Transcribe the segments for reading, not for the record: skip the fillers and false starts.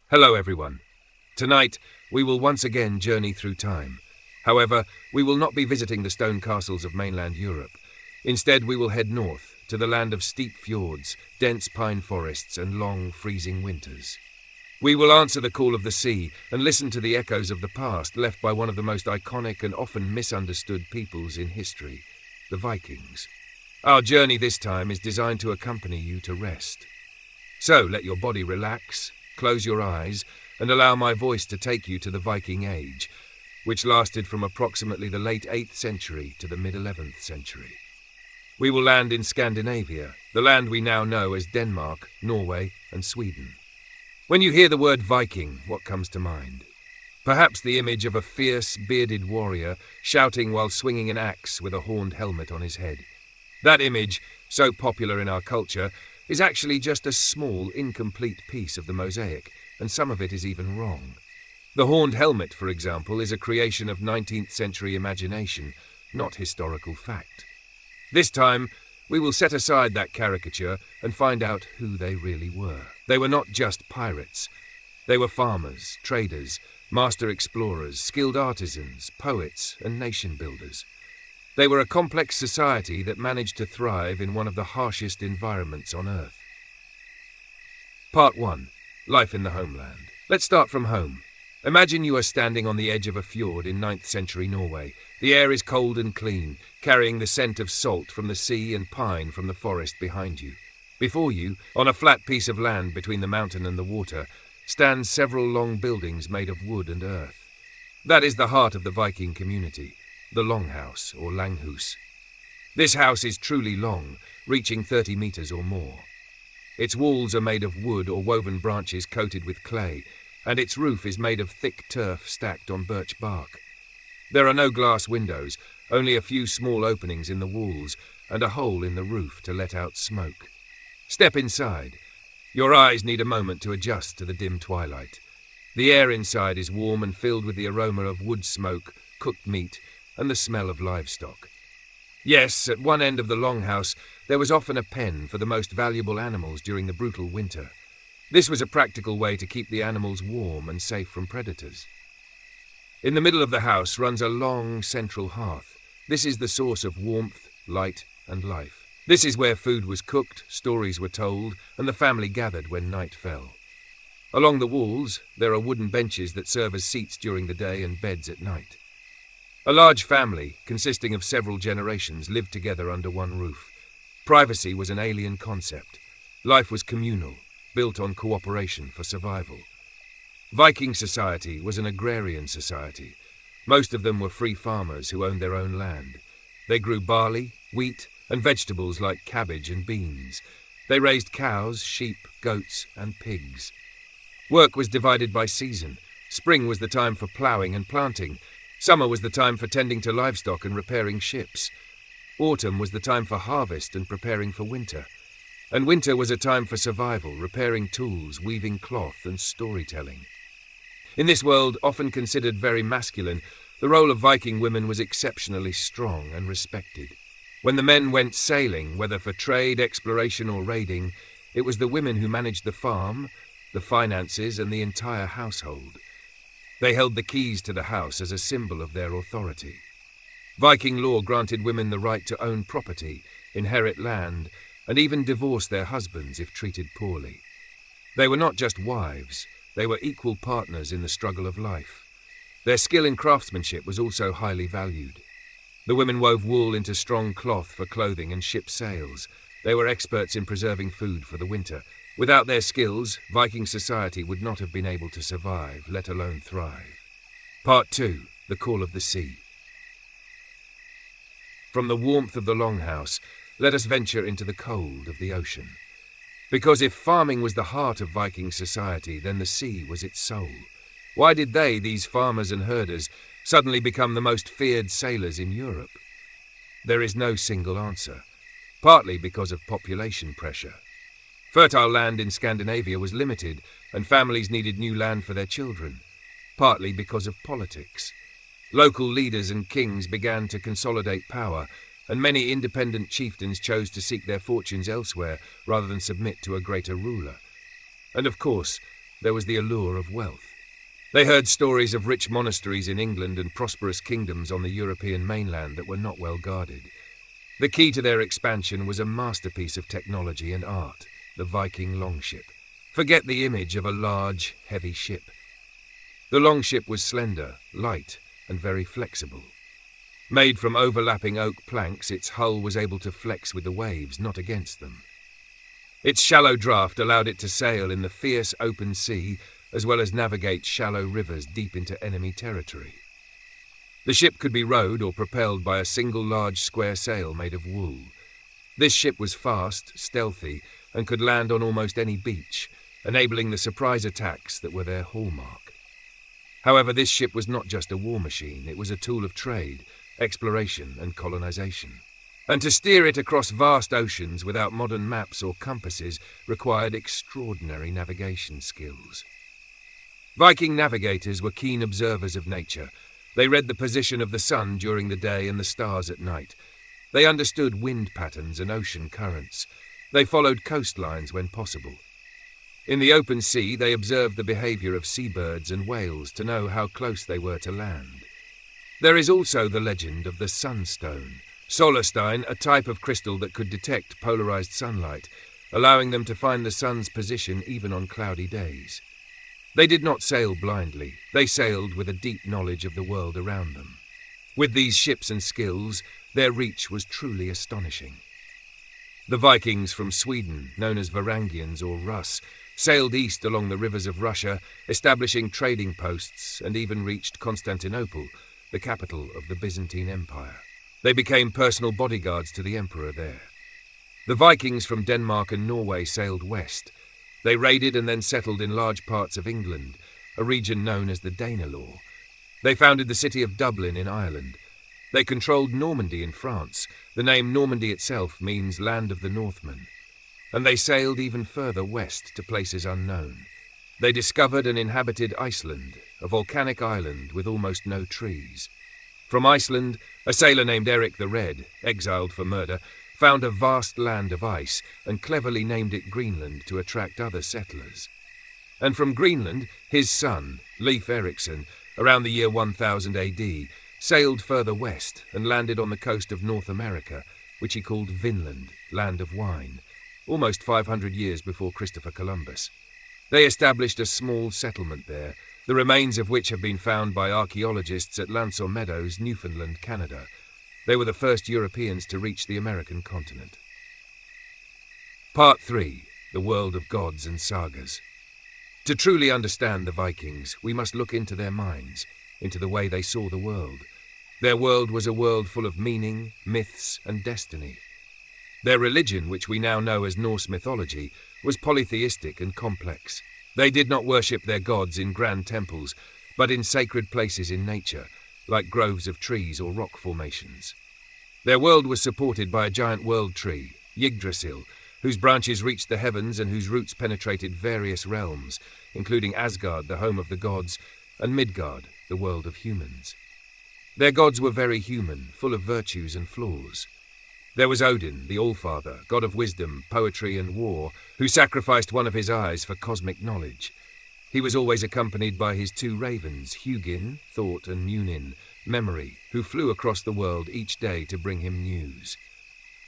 Hello everyone. Tonight, we will once again journey through time. However, we will not be visiting the stone castles of mainland Europe. Instead, we will head north, to the land of steep fjords, dense pine forests and long, freezing winters. We will answer the call of the sea and listen to the echoes of the past left by one of the most iconic and often misunderstood peoples in history, the Vikings. Our journey this time is designed to accompany you to rest. So let your body relax, close your eyes, and allow my voice to take you to the Viking Age, which lasted from approximately the late 8th century to the mid-11th century. We will land in Scandinavia, the land we now know as Denmark, Norway, and Sweden. When you hear the word Viking, what comes to mind? Perhaps the image of a fierce, bearded warrior shouting while swinging an axe with a horned helmet on his head. That image, so popular in our culture, is actually just a small, incomplete piece of the mosaic, and some of it is even wrong. The horned helmet, for example, is a creation of 19th century imagination, not historical fact. This time, we will set aside that caricature and find out who they really were. They were not just pirates. They were farmers, traders, master explorers, skilled artisans, poets, and nation builders. They were a complex society that managed to thrive in one of the harshest environments on Earth. Part 1. Life in the homeland. Let's start from home. Imagine you are standing on the edge of a fjord in 9th century Norway. The air is cold and clean, carrying the scent of salt from the sea and pine from the forest behind you. Before you, on a flat piece of land between the mountain and the water, stand several long buildings made of wood and earth. That is the heart of the Viking community, the Longhouse or Langhus. This house is truly long, reaching 30 meters or more. Its walls are made of wood or woven branches coated with clay, and its roof is made of thick turf stacked on birch bark. There are no glass windows, only a few small openings in the walls and a hole in the roof to let out smoke. Step inside. Your eyes need a moment to adjust to the dim twilight. The air inside is warm and filled with the aroma of wood smoke, cooked meat, and the smell of livestock. Yes, at one end of the longhouse, there was often a pen for the most valuable animals during the brutal winter. This was a practical way to keep the animals warm and safe from predators. In the middle of the house runs a long central hearth. This is the source of warmth, light, and life. This is where food was cooked, stories were told, and the family gathered when night fell. Along the walls, there are wooden benches that serve as seats during the day and beds at night. A large family, consisting of several generations, lived together under one roof. Privacy was an alien concept. Life was communal, built on cooperation for survival. Viking society was an agrarian society. Most of them were free farmers who owned their own land. They grew barley, wheat, and vegetables like cabbage and beans. They raised cows, sheep, goats, and pigs. Work was divided by season. Spring was the time for ploughing and planting. Summer was the time for tending to livestock and repairing ships. Autumn was the time for harvest and preparing for winter. And winter was a time for survival, repairing tools, weaving cloth, and storytelling. In this world, often considered very masculine, the role of Viking women was exceptionally strong and respected. When the men went sailing, whether for trade, exploration, or raiding, it was the women who managed the farm, the finances, and the entire household. They held the keys to the house as a symbol of their authority. Viking law granted women the right to own property, inherit land, and even divorce their husbands if treated poorly. They were not just wives, they were equal partners in the struggle of life. Their skill in craftsmanship was also highly valued. The women wove wool into strong cloth for clothing and ship sails. They were experts in preserving food for the winter. Without their skills, Viking society would not have been able to survive, let alone thrive. Part 2. The Call of the Sea. From the warmth of the longhouse, let us venture into the cold of the ocean. Because if farming was the heart of Viking society, then the sea was its soul. Why did they, these farmers and herders, suddenly become the most feared sailors in Europe? There is no single answer, partly because of population pressure. Fertile land in Scandinavia was limited, and families needed new land for their children, partly because of politics. Local leaders and kings began to consolidate power, and many independent chieftains chose to seek their fortunes elsewhere rather than submit to a greater ruler. And of course, there was the allure of wealth. They heard stories of rich monasteries in England and prosperous kingdoms on the European mainland that were not well guarded. The key to their expansion was a masterpiece of technology and art, the Viking longship. Forget the image of a large, heavy ship. The longship was slender, light, and very flexible. Made from overlapping oak planks, its hull was able to flex with the waves, not against them. Its shallow draft allowed it to sail in the fierce open sea, as well as navigate shallow rivers deep into enemy territory. The ship could be rowed or propelled by a single large square sail made of wool. This ship was fast, stealthy, and could land on almost any beach, enabling the surprise attacks that were their hallmark. However, this ship was not just a war machine, it was a tool of trade, exploration, and colonization. And to steer it across vast oceans without modern maps or compasses required extraordinary navigation skills. Viking navigators were keen observers of nature. They read the position of the sun during the day and the stars at night. They understood wind patterns and ocean currents. They followed coastlines when possible. In the open sea, they observed the behavior of seabirds and whales to know how close they were to land. There is also the legend of the sunstone, solarstein, a type of crystal that could detect polarized sunlight, allowing them to find the sun's position even on cloudy days. They did not sail blindly. They sailed with a deep knowledge of the world around them. With these ships and skills, their reach was truly astonishing. The Vikings from Sweden, known as Varangians or Russ, sailed east along the rivers of Russia, establishing trading posts, and even reached Constantinople, the capital of the Byzantine Empire. They became personal bodyguards to the emperor there. The Vikings from Denmark and Norway sailed west. They raided and then settled in large parts of England, a region known as the Danelaw. They founded the city of Dublin in Ireland. They controlled Normandy in France. The name Normandy itself means land of the Northmen. And they sailed even further west to places unknown. They discovered and inhabited Iceland, a volcanic island with almost no trees. From Iceland, a sailor named Eric the Red, exiled for murder, found a vast land of ice and cleverly named it Greenland to attract other settlers. And from Greenland, his son, Leif Erikson, around the year 1000 AD, sailed further west and landed on the coast of North America, which he called Vinland, land of wine, almost 500 years before Christopher Columbus. They established a small settlement there, the remains of which have been found by archaeologists at Lansor Meadows, Newfoundland, Canada. They were the first Europeans to reach the American continent. Part 3. The World of Gods and Sagas. To truly understand the Vikings, we must look into their minds, into the way they saw the world. Their world was a world full of meaning, myths, and destiny. Their religion, which we now know as Norse mythology, was polytheistic and complex. They did not worship their gods in grand temples, but in sacred places in nature, like groves of trees or rock formations. Their world was supported by a giant world tree, Yggdrasil, whose branches reached the heavens and whose roots penetrated various realms, including Asgard, the home of the gods, and Midgard, the world of humans. Their gods were very human, full of virtues and flaws. There was Odin, the Allfather, god of wisdom, poetry, and war, who sacrificed one of his eyes for cosmic knowledge. He was always accompanied by his two ravens, Hugin, thought, and Munin, memory, who flew across the world each day to bring him news.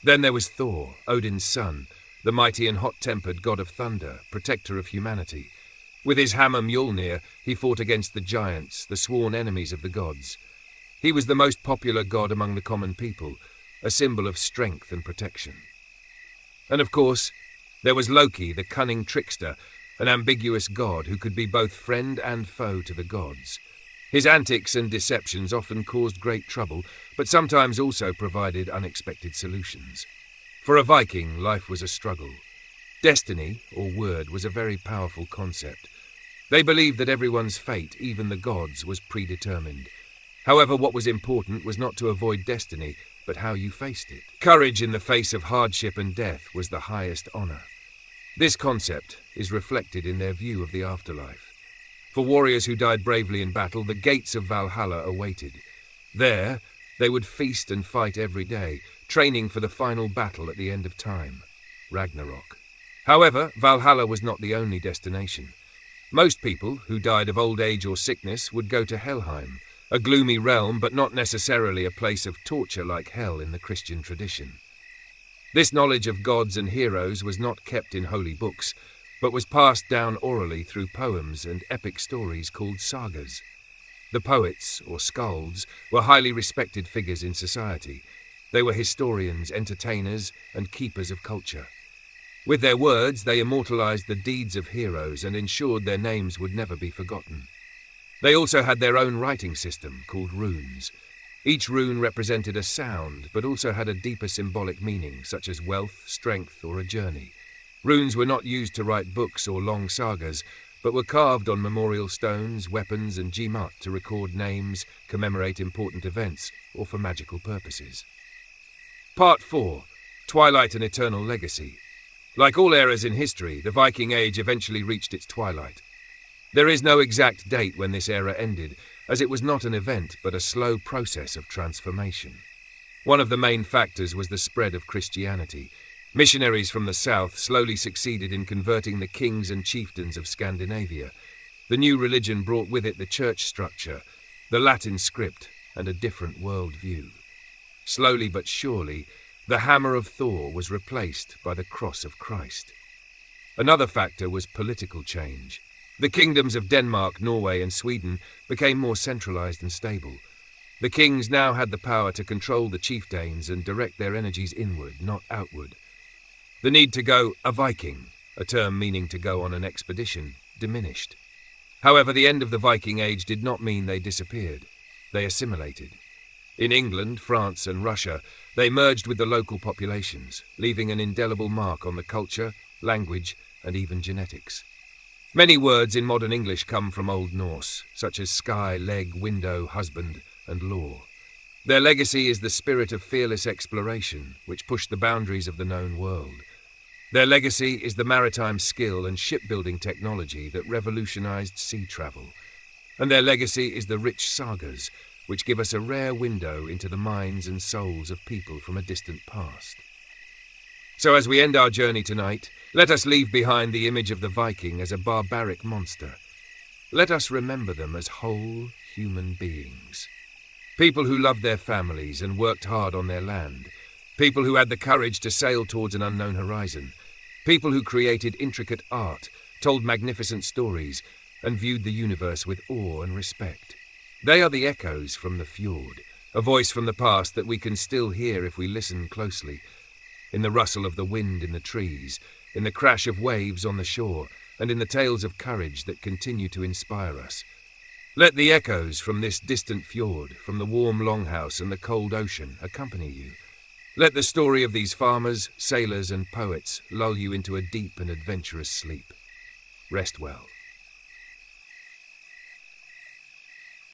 Then there was Thor, Odin's son, the mighty and hot-tempered god of thunder, protector of humanity. With his hammer Mjolnir, he fought against the giants, the sworn enemies of the gods. He was the most popular god among the common people, a symbol of strength and protection. And of course, there was Loki, the cunning trickster, an ambiguous god who could be both friend and foe to the gods. His antics and deceptions often caused great trouble, but sometimes also provided unexpected solutions. For a Viking, life was a struggle. Destiny, or word, was a very powerful concept. They believed that everyone's fate, even the gods, was predetermined. However, what was important was not to avoid destiny, but how you faced it. Courage in the face of hardship and death was the highest honor. This concept is reflected in their view of the afterlife. For warriors who died bravely in battle, the gates of Valhalla awaited. There, they would feast and fight every day, training for the final battle at the end of time, Ragnarok. However, Valhalla was not the only destination. Most people who died of old age or sickness would go to Helheim, a gloomy realm but not necessarily a place of torture like hell in the Christian tradition. This knowledge of gods and heroes was not kept in holy books, but was passed down orally through poems and epic stories called sagas. The poets, or skalds, were highly respected figures in society. They were historians, entertainers, and keepers of culture. With their words, they immortalized the deeds of heroes and ensured their names would never be forgotten. They also had their own writing system, called runes. Each rune represented a sound, but also had a deeper symbolic meaning, such as wealth, strength, or a journey. Runes were not used to write books or long sagas, but were carved on memorial stones, weapons, and Gmat to record names, commemorate important events, or for magical purposes. Part 4. Twilight and Eternal Legacy. Like all eras in history, the Viking Age eventually reached its twilight. There is no exact date when this era ended, as it was not an event but a slow process of transformation. One of the main factors was the spread of Christianity. Missionaries from the south slowly succeeded in converting the kings and chieftains of Scandinavia. The new religion brought with it the church structure, the Latin script, and a different worldview. Slowly but surely, the hammer of Thor was replaced by the cross of Christ. Another factor was political change. The kingdoms of Denmark, Norway, and Sweden became more centralized and stable. The kings now had the power to control the chieftains and direct their energies inward, not outward. The need to go a Viking, a term meaning to go on an expedition, diminished. However, the end of the Viking Age did not mean they disappeared. They assimilated. In England, France, and Russia, they merged with the local populations, leaving an indelible mark on the culture, language, and even genetics. Many words in modern English come from Old Norse, such as sky, leg, window, husband, and law. Their legacy is the spirit of fearless exploration, which pushed the boundaries of the known world. Their legacy is the maritime skill and shipbuilding technology that revolutionized sea travel. And their legacy is the rich sagas, which give us a rare window into the minds and souls of people from a distant past. So as we end our journey tonight, let us leave behind the image of the Viking as a barbaric monster. Let us remember them as whole human beings. People who loved their families and worked hard on their land. People who had the courage to sail towards an unknown horizon. People who created intricate art, told magnificent stories, and viewed the universe with awe and respect. They are the echoes from the fjord, a voice from the past that we can still hear if we listen closely, in the rustle of the wind in the trees, in the crash of waves on the shore, and in the tales of courage that continue to inspire us. Let the echoes from this distant fjord, from the warm longhouse and the cold ocean, accompany you. Let the story of these farmers, sailors, and poets lull you into a deep and adventurous sleep. Rest well.